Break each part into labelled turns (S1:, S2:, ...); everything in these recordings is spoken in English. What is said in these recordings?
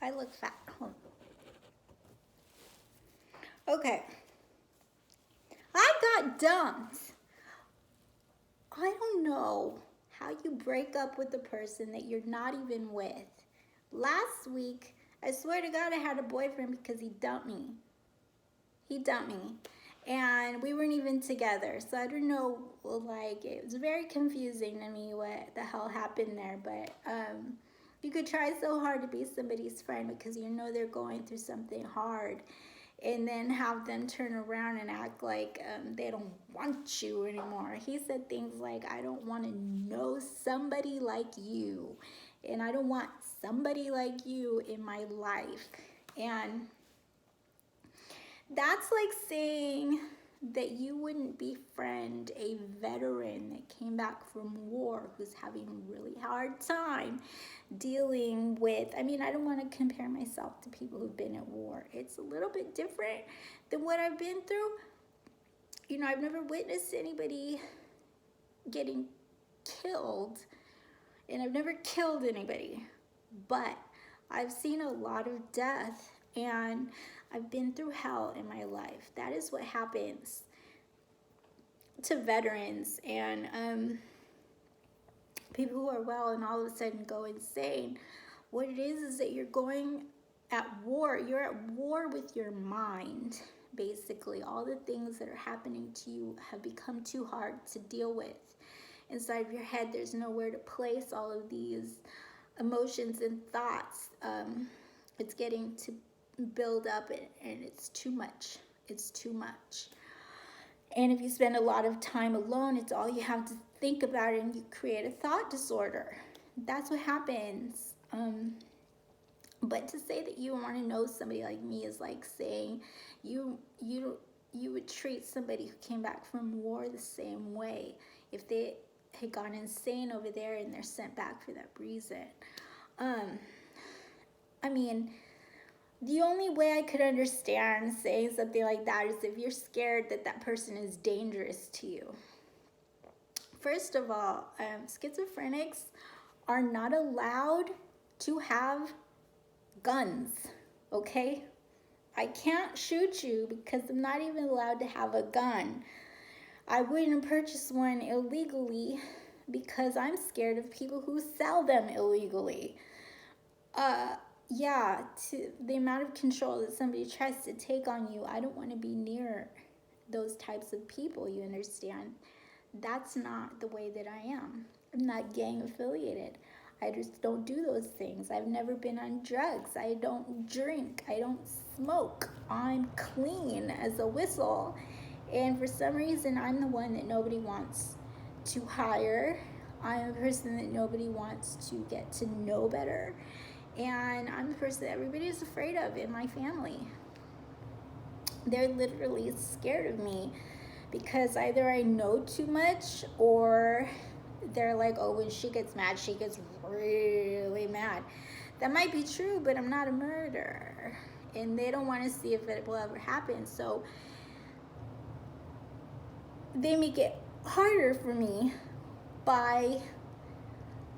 S1: I look fat. Hold on. Okay. I got dumped. I don't know how you break up with a person that you're not even with. Last week, I swear to God, I had a boyfriend because he dumped me. He dumped me. And we weren't even together. So I don't know, like, it was very confusing to me what the hell happened there. But you could try so hard to be somebody's friend because you know they're going through something hard, and then have them turn around and act like they don't want you anymore. He said things like, I don't want to know somebody like you, and I don't want somebody like you in my life. And that's like saying that you wouldn't befriend a veteran that came back from war who's having a really hard time dealing with. I mean, I don't want to compare myself to people who've been at war. It's a little bit different than what I've been through. You know, I've never witnessed anybody getting killed, and I've never killed anybody, but I've seen a lot of death, and I've been through hell in my life. That is what happens to veterans and people who are well and all of a sudden go insane. What it is that you're going at war. You're at war with your mind, basically. All the things that are happening to you have become too hard to deal with. Inside of your head, there's nowhere to place all of these emotions and thoughts. It's getting to build up, and it's too much. It's too much. And if you spend a lot of time alone, it's all you have to think about, and you create a thought disorder. That's what happens. But to say that you want to know somebody like me is like saying you would treat somebody who came back from war the same way if they had gone insane over there and they're sent back for that reason. I mean, the only way I could understand saying something like that is if you're scared that that person is dangerous to you. First of all, schizophrenics are not allowed to have guns, okay? I can't shoot you because I'm not even allowed to have a gun. I wouldn't purchase one illegally because I'm scared of people who sell them illegally. Yeah, to the amount of control that somebody tries to take on you, I don't want to be near those types of people, you understand? That's not the way that I am. I'm not gang affiliated. I just don't do those things. I've never been on drugs. I don't drink. I don't smoke. I'm clean as a whistle. And for some reason, I'm the one that nobody wants to hire. I'm a person that nobody wants to get to know better. And I'm the person that everybody is afraid of in my family. They're literally scared of me because either I know too much, or they're like, oh, when she gets mad, she gets really mad. That might be true, but I'm not a murderer. And they don't want to see if it will ever happen. So they make it harder for me by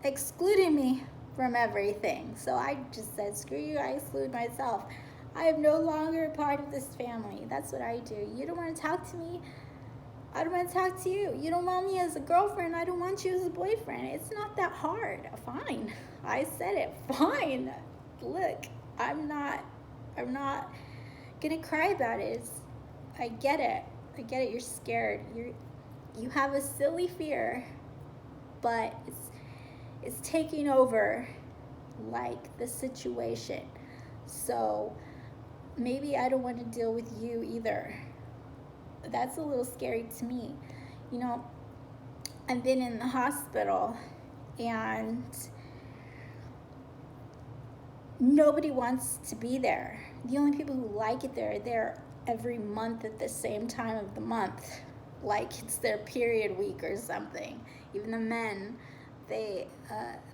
S1: excluding me from everything. So I just said, screw you, I exclude myself. I am no longer a part of this family. That's what I do. You don't want to talk to me, I don't want to talk to you. You don't want me as a girlfriend, I don't want you as a boyfriend. It's not that hard. Fine. I said it. Fine. Look, I'm not gonna cry about it. I get it. I get it. You're scared. You have a silly fear, but it's taking over like the situation. So maybe I don't want to deal with you either. That's a little scary to me. You know, I've been in the hospital and nobody wants to be there. The only people who like it there are there every month at the same time of the month, like it's their period week or something. Even the men,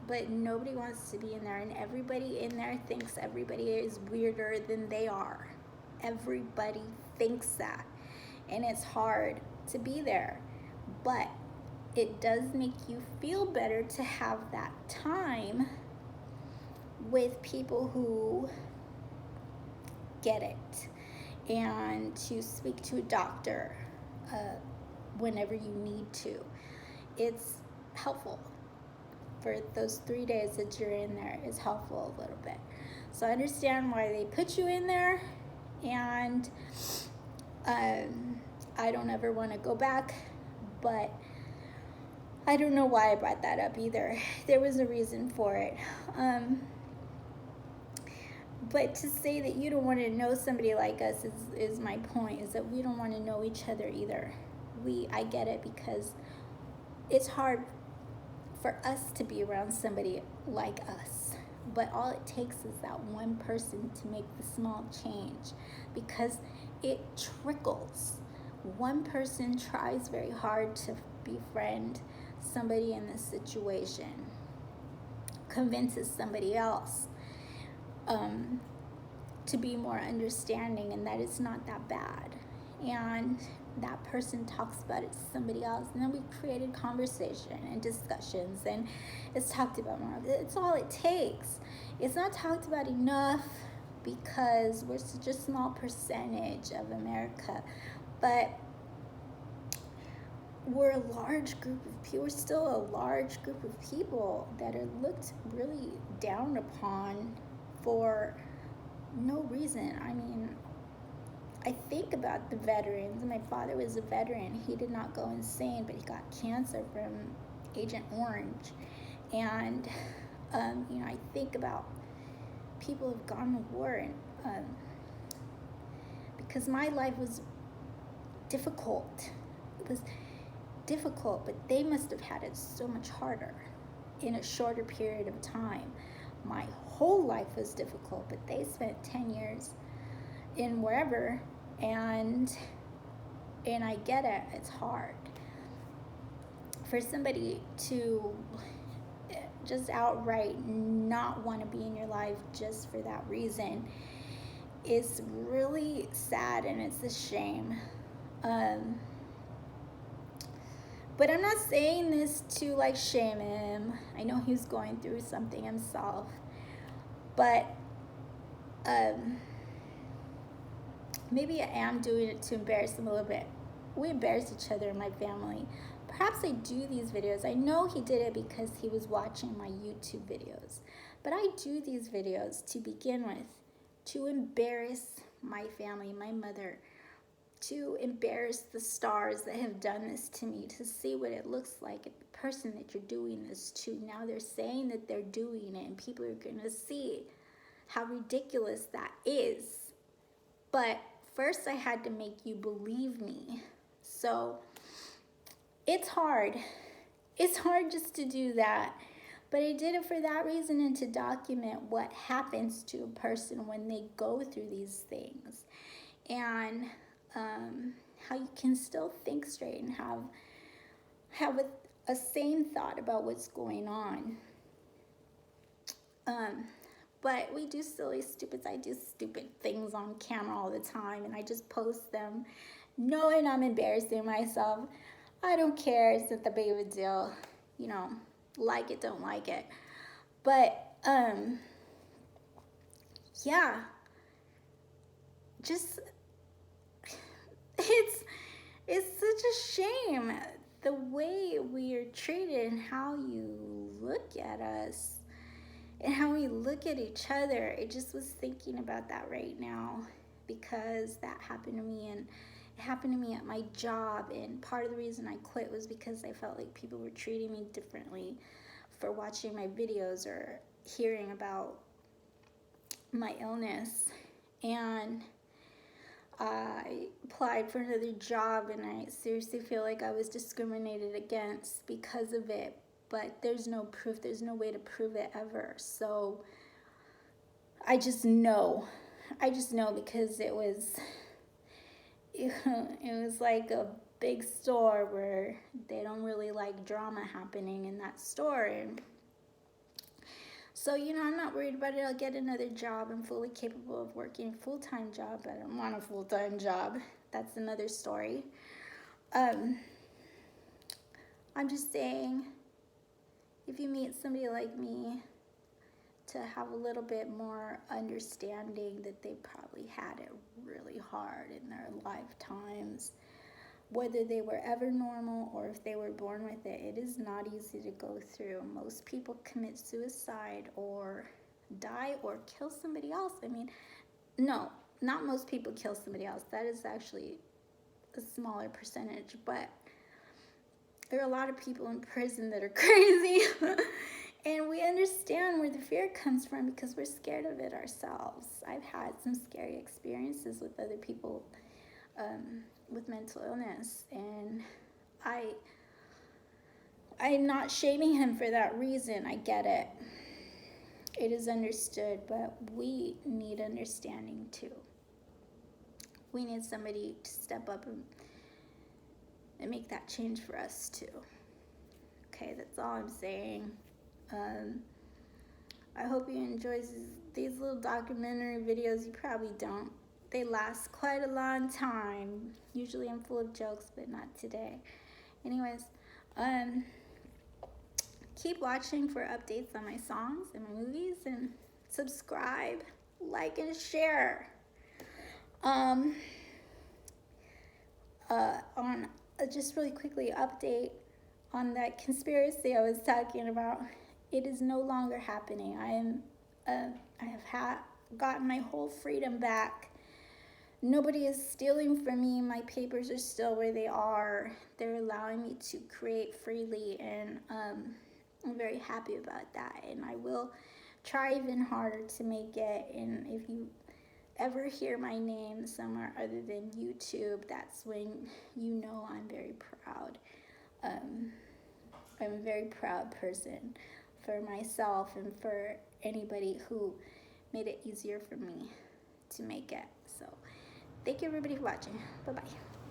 S1: but nobody wants to be in there, and everybody in there thinks everybody is weirder than they are. Everybody thinks that, and it's hard to be there, but it does make you feel better to have that time with people who get it, and to speak to a doctor whenever you need to. It's helpful. For those 3 days that you're in there is helpful a little bit. So I understand why they put you in there, and I don't ever want to go back, but I don't know why I brought that up either. There was a reason for it. But to say that you don't want to know somebody like us is my point, is that we don't want to know each other either. I get it, because it's hard for us to be around somebody like us. But all it takes is that one person to make the small change, because it trickles. One person tries very hard to befriend somebody in this situation, convinces somebody else to be more understanding and that it's not that bad. And that person talks about it to somebody else, and then we created conversation and discussions, and it's talked about more. It's all it takes. It's not talked about enough because we're such a small percentage of America, but we're a large group of people. We're still a large group of people that are looked really down upon for no reason. I mean, I think about the veterans. My father was a veteran. He did not go insane, but he got cancer from Agent Orange. And, I think about people who have gone to war, and because my life was difficult. It was difficult, but they must have had it so much harder in a shorter period of time. My whole life was difficult, but they spent 10 years in wherever, and I get it. It's hard for somebody to just outright not want to be in your life just for that reason. Is really sad, and it's a shame. But I'm not saying this to shame him. I know he's going through something himself, but maybe I am doing it to embarrass him a little bit. We embarrass each other in my family. Perhaps I do these videos. I know he did it because he was watching my YouTube videos. But I do these videos to begin with, to embarrass my family, my mother, to embarrass the stars that have done this to me, to see what it looks like at the person that you're doing this to. Now they're saying that they're doing it, and people are going to see how ridiculous that is. But first I had to make you believe me. So it's hard. It's hard just to do that. But I did it for that reason, and to document what happens to a person when they go through these things. And how you can still think straight and have a sane thought about what's going on. But we do silly, I do stupid things on camera all the time, and I just post them knowing I'm embarrassing myself. I don't care. It's not that big of a deal. Like it, don't like it. But, yeah. Just, it's such a shame the way we are treated and how you look at us and how we look at each other. I just was thinking about that right now, because that happened to me, and it happened to me at my job. And part of the reason I quit was because I felt like people were treating me differently for watching my videos or hearing about my illness. And I applied for another job, and I seriously feel like I was discriminated against because of it. But there's no proof. There's no way to prove it ever. So I just know. Because it was like a big store where they don't really like drama happening in that store. And so, I'm not worried about it. I'll get another job. I'm fully capable of working a full-time job, but I don't want a full-time job. That's another story. I'm just saying, if you meet somebody like me, to have a little bit more understanding that they probably had it really hard in their lifetimes, whether they were ever normal or if they were born with it. It is not easy to go through. Most people commit suicide or die or kill somebody else. I mean, no, not most people kill somebody else. That is actually a smaller percentage, but there are a lot of people in prison that are crazy. And we understand where the fear comes from because we're scared of it ourselves. I've had some scary experiences with other people with mental illness, and I'm not shaming him for that reason. I get it. It is understood, but we need understanding too. We need somebody to step up and make that change for us too. Okay, that's all I'm saying. I hope you enjoy these little documentary videos. You probably don't. They last quite a long time. Usually I'm full of jokes, but not today. Anyways, keep watching for updates on my songs and my movies, and subscribe, like, and share. On just really quickly update on that conspiracy I was talking about. It is no longer happening. I have gotten my whole freedom back. Nobody is stealing from me. My papers are still where they are. They're allowing me to create freely, and I'm very happy about that. And I will try even harder to make it. And if you ever hear my name somewhere other than YouTube, that's when you know I'm very proud. I'm a very proud person for myself and for anybody who made it easier for me to make it. So thank you everybody for watching. Bye-bye.